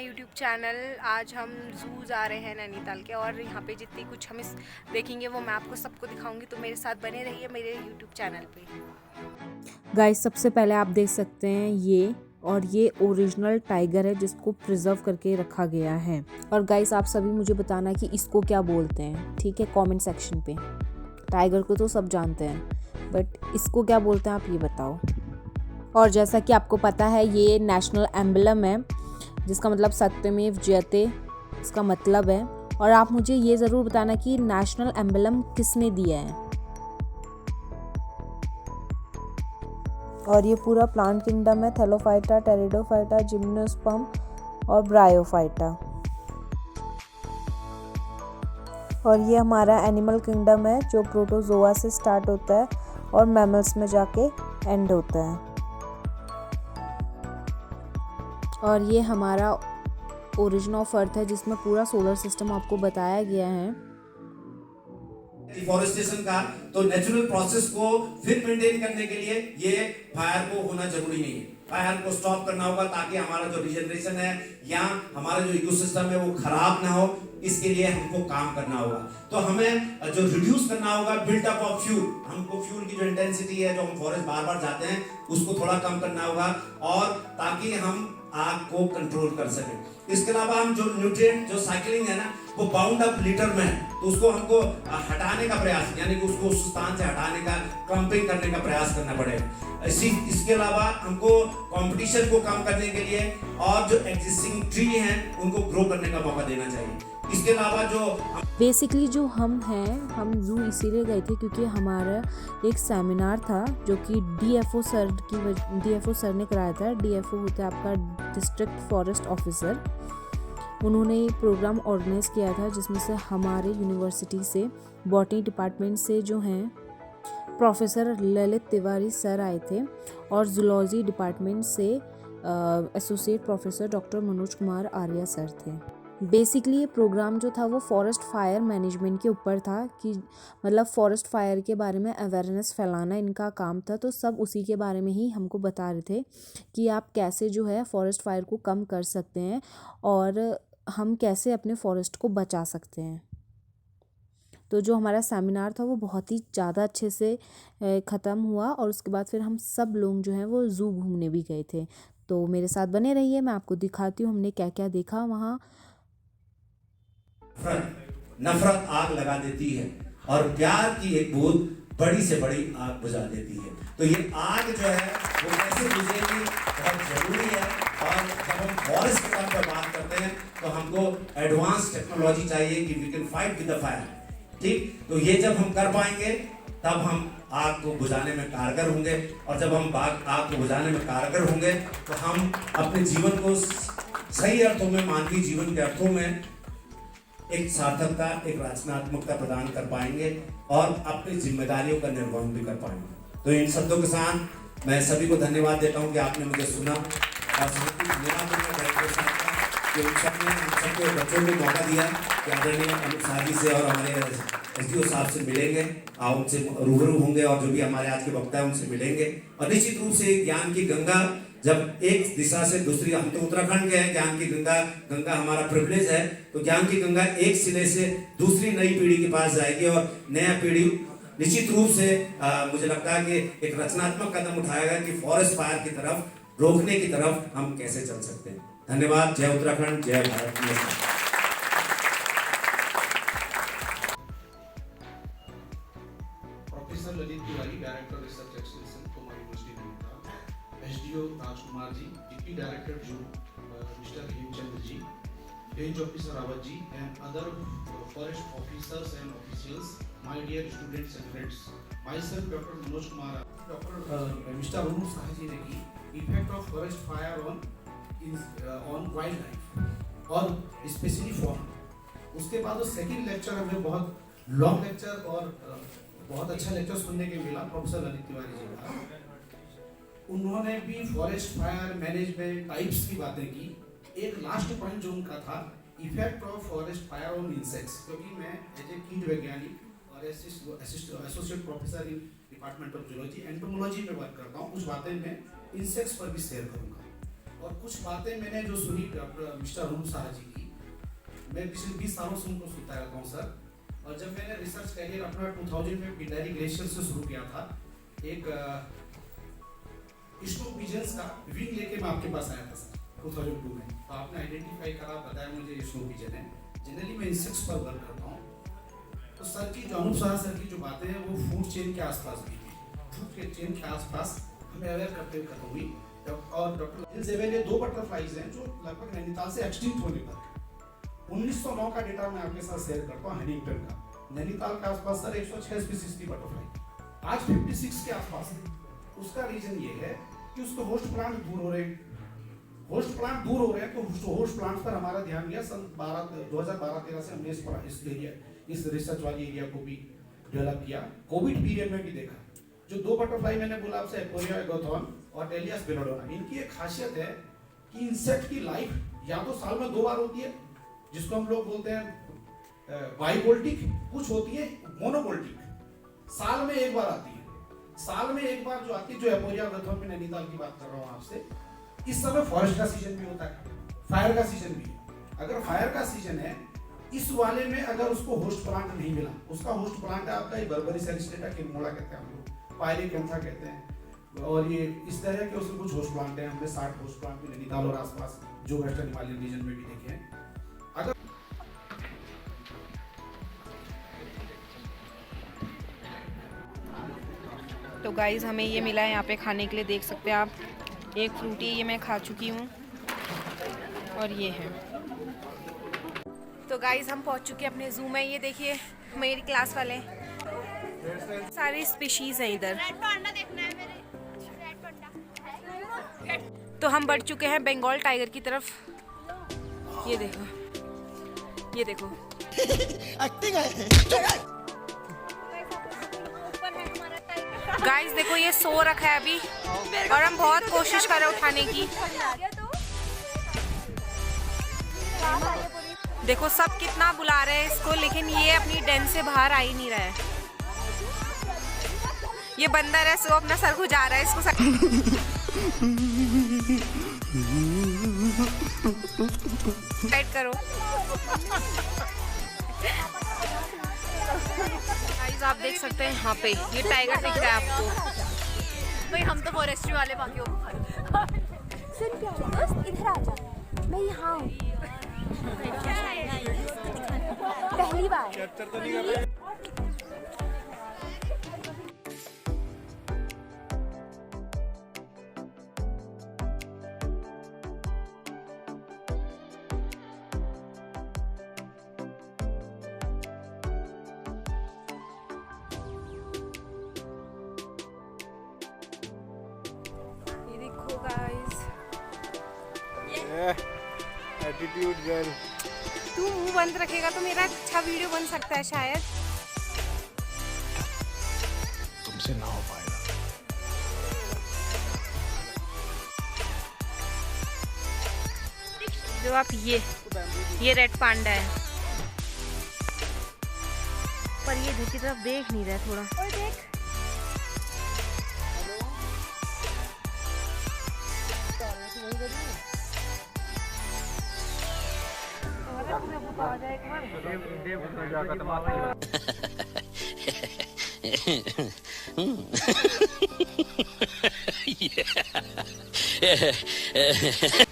My YouTube channel. आज हम जू जा रहे हैं नैनीताल के, और यहाँ पे जितनी कुछ हम इस देखेंगे वो मैं आपको सबको दिखाऊंगी, तो मेरे साथ बने रहिए मेरे यूट्यूब चैनल पे। गाइस, सबसे पहले आप देख सकते हैं ये ओरिजिनल टाइगर है जिसको प्रिजर्व करके रखा गया है। और गाइस, आप सभी मुझे बताना कि इसको क्या बोलते हैं, ठीक है, कमेंट सेक्शन पे। टाइगर को तो सब जानते हैं, बट इसको क्या बोलते हैं आप ये बताओ। और जैसा कि आपको पता है, ये नेशनल एम्बलम है जिसका मतलब सत्यमेव जयते इसका मतलब है। और आप मुझे ये ज़रूर बताना कि नेशनल एम्बलम किसने दिया है। और ये पूरा प्लांट किंगडम है, थैलोफाइटा, टेरिडोफाइटा, जिम्नोस्पर्म और ब्रायोफाइटा। और ये हमारा एनिमल किंगडम है जो प्रोटोजोआ से स्टार्ट होता है और मैमल्स में जाके एंड होता है। और ये हमारा ओरिजिन ऑफ अर्थ है जिसमें पूरा सोलर सिस्टम आपको बताया गया है। डिफॉरेस्टेशन का तो नेचुरल प्रोसेस को फिर मेंटेन करने के लिए ये फायर को होना जरूरी नहीं है। फायर को स्टॉप करना होगा ताकि हमारा जो रिजनरेशन है या हमारा जो इकोसिस्टम है वो खराब ना हो, इसके लिए हमको काम करना होगा। तो हमें जो रिड्यूस करना होगा बिल्टअप ऑफ फ्यूल, हमको फ्यूल की जो इंटेंसिटी है जो हम फॉरेस्ट बार बार जाते हैं उसको थोड़ा कम करना होगा, और ताकि हम आग को कंट्रोल कर सके। इसके अलावा हम जो न्यूट्रिएंट जो साइकिलिंग है ना वो बाउंड अप लीटर में है, तो उसको हमको हटाने का प्रयास, यानी कि उसको उस स्थान से हटाने का, क्लम्पिंग करने का प्रयास करना पड़ेगा। इसके अलावा हमको कंपटीशन को कम करने के लिए और जो एग्जिस्टिंग ट्री हैं उनको ग्रो करने का मौका देना चाहिए। इसके अलावा जो बेसिकली जो हम जू इसीलिए गए थे क्योंकि हमारा एक सेमिनार था जो कि डीएफओ सर ने कराया था। डीएफओ होता है आपका डिस्ट्रिक्ट फॉरेस्ट ऑफिसर। उन्होंने ये प्रोग्राम ऑर्गेनाइज किया था जिसमें से हमारे यूनिवर्सिटी से बॉटनी डिपार्टमेंट से जो हैं प्रोफेसर ललित तिवारी सर आए थे, और जूलॉजी डिपार्टमेंट से associate professor doctor Manoj Kumar Arya sir थे। बेसिकली ये प्रोग्राम जो था वो फॉरेस्ट फायर मैनेजमेंट के ऊपर था, कि मतलब फॉरेस्ट फायर के बारे में अवेयरनेस फैलाना इनका काम था। तो सब उसी के बारे में ही हमको बता रहे थे कि आप कैसे जो है फॉरेस्ट फायर को कम कर सकते हैं और हम कैसे अपने फॉरेस्ट को बचा सकते हैं। तो जो हमारा सेमिनार था वो बहुत ही ज़्यादा अच्छे से ख़त्म हुआ, और उसके बाद फिर हम सब लोग जो हैं वो ज़ू घूमने भी गए थे। तो मेरे साथ बने रहिए, मैं आपको दिखाती हूँ हमने क्या क्या देखा वहाँ। नफरत आग लगा देती है और प्यार की एक बूंद बड़ी से बड़ी आग बुझा देती है। तो ये आग जो है वो कैसे बुझेगी बहुत जरूरी है। और जब हम फॉरेस्ट के बारे में बात करते हैं तो हमको एडवांस टेक्नोलॉजी चाहिए कि we can fight with the fire. ठीक, तो ये जब हम कर पाएंगे तब हम आग को बुझाने में कारगर होंगे, और जब हम आग को बुझाने में कारगर होंगे तो हम अपने जीवन को सही अर्थों में, मानवीय जीवन के अर्थों में एक सार्थकता, एक रचनात्मकता प्रदान कर पाएंगे और अपनी जिम्मेदारियों का निर्वहन भी कर पाएंगे। तो इन शब्दों के साथ मैं सभी को धन्यवाद देता हूं कि आपने मुझे सुना, और सबके बच्चों को मौका दिया कि आदरणीय अमित शाह जी से और हमारे एसडीओ साहब से मिलेंगे, उनसे रूबरू होंगे और जो भी हमारे आज के वक्ता है उनसे मिलेंगे। और निश्चित रूप से ज्ञान की गंगा जब एक दिशा से दूसरी, हम तो उत्तराखंड के हैं, ज्ञान की गंगा हमारा प्रिविलेज है, तो ज्ञान की गंगा एक सिले से दूसरी नई पीढ़ी के पास जाएगी, और नया पीढ़ी निश्चित रूप से मुझे लगता है कि एक रचनात्मक कदम उठाएगा कि फॉरेस्ट फायर की तरफ, रोकने की तरफ हम कैसे चल सकते हैं। धन्यवाद। जय उत्तराखंड, जय Bharat. Professor Lalit Tiwari, director research extension, Kumar university Nainital. SDO Rajkumar ji, deputy director zoo mister Hemchandra ji, range officer Rawat ji, and other forest officers and officials, my dear students and friends. Myself Dr. Manoj Kumar, Mr. Arun Saha ji ने की effect of forest fire on wildlife और specially form. उसके बाद वो second lecture हमें बहुत long lecture और बहुत अच्छा लेक्चर सुनने के मिला प्रोफेसर ललित तिवारी जी का। उन्होंने भी फॉरेस्ट फायर मैनेजमेंट टाइप्स की बातें की। एक लास्ट पॉइंट जो उनका था, effect of forest fire on insects, क्योंकि मैं एज ए कीट वैज्ञानिक और associate professor in department of zoology entomology में वर्क करता हूँ, कुछ बातें मैं इंसेक्ट्स पर भी शेयर करूँगा। और कुछ बातें मैंने जो सुनी डॉक्टर मिस्टर अरुण शाह जी की, मैं पिछले 20 सालों से उनको सुनता रहता हूँ सर। और जब मैंने रिसर्च करियर अपना 2000 में पिंडारी ग्लेशियर से शुरू किया था, एक स्नो पिजन्स का विंग लेके मैं आपके पास आया था सर 2002 में। तो आपने आइडेंटिफाई करा, बताया मुझे ये स्नो पिजन है। जनरली मैं इंसेक्ट्स पर वर्क करता हूँ। तो सर की जो अनूप शाह सर की जो बातें हैं वो फूड चेन के आसपास भी थी, फूड के चेन के आसपास हमें अवेयर करते हुए खत्म हुई। और डॉक्टर जेवेल ये 2 बटरफ्लाइज हैं जो लगभग नैनीताल से एक्सटिंक्ट होने पर 1909 का डेटा मैं आपके साथ शेयर करता हूँ। हनींगटन का नैनीताल के आसपास सर 106 स्पीसीज थी बटरफ्लाई, आज 56 के आसपास है। उसका रीजन ये है कि उसके होस्ट प्लांट दूर हो रहे हैं। होस्ट प्लांट दूर हो रहे हैं तो होस्ट प्लांट पर हमारा ध्यान गया। सन 2012-13 से हमने इस एरिया, इस रिसर्च वाली एरिया को भी डेवलप किया। कोविड पीरियड में भी देखा जो 2 बटरफ्लाई मैंने बोला आपसे, एपोरिया एगोथॉन और टेलियस बेलोडोना, इनकी एक खासियत है कि इंसेक्ट की लाइफ या तो साल में 2 बार होती है, जिसको हम लोग बोलते हैं बाइवोल्टिक, कुछ होती है मोनोवोल्टिक, साल में 1 बार आती है। साल में 1 बार जो आती है, जो एपोरिया एगोथॉन में नैनीताल की बात कर रहा हूँ आपसे, इस समय फॉरेस्ट का सीजन भी होता है, फायर का सीजन भी है। अगर फायर का सीजन है, इस वाले में अगर उसको होस्ट प्लांट नहीं मिला, उसका होस्ट प्लांट है आपका बर्बरी सेरिस्टेटा किनमोड़ा कहते हैं हम लोग, पायरिकैंथा कहते हैं, और ये इस तरह के उसके कुछ होस्ट प्लांट हैं। हमने 60 होस्ट प्लांट भी नैनीताल और आसपास जो वेस्टर्न हिमालयन रीजन में भी देखे हैं। अगर तो गाइज़ हमें ये मिला है यहाँ पे खाने के लिए, देख सकते हैं आप। एक फ्रूटी, ये मैं खा चुकी हूँ, और ये है। तो गाइज़ हम पहुँच चुके हैं अपने ज़ू में। ये देखिए मेरी क्लास वाले सारी स्पीशीज़ हैं इधर। तो हम बढ़ चुके हैं बंगाल टाइगर की तरफ। ये देखो, ये देखो गाइस, देखो ये सो रखा है अभी, और हम बहुत कोशिश कर रहे हैं उठाने की। देखो सब कितना बुला रहे हैं इसको, लेकिन ये अपनी डेन से बाहर आ ही नहीं रहा है। ये बंदर है, सो अपना सर खुजा रहा है इसको साइड करो। गाइस आप देख सकते हैं यहाँ पे ये टाइगर दिख रहा है आपको। भाई हम तो फॉरेस्ट्री वाले बाकी हो। सुन क्या दोस्त, इधर आ जा, मैं यहाँ हूँ। पहली बार एटीट्यूड गर्ल, तू मुंह बंद रखेगा तो मेरा अच्छा वीडियो बन सकता है शायद। तुमसे ना हो पाएगा। जो आप ये रेड पांडा है, पर ये इधर की तरफ देख नहीं रहा है थोड़ा। और देख Yeah.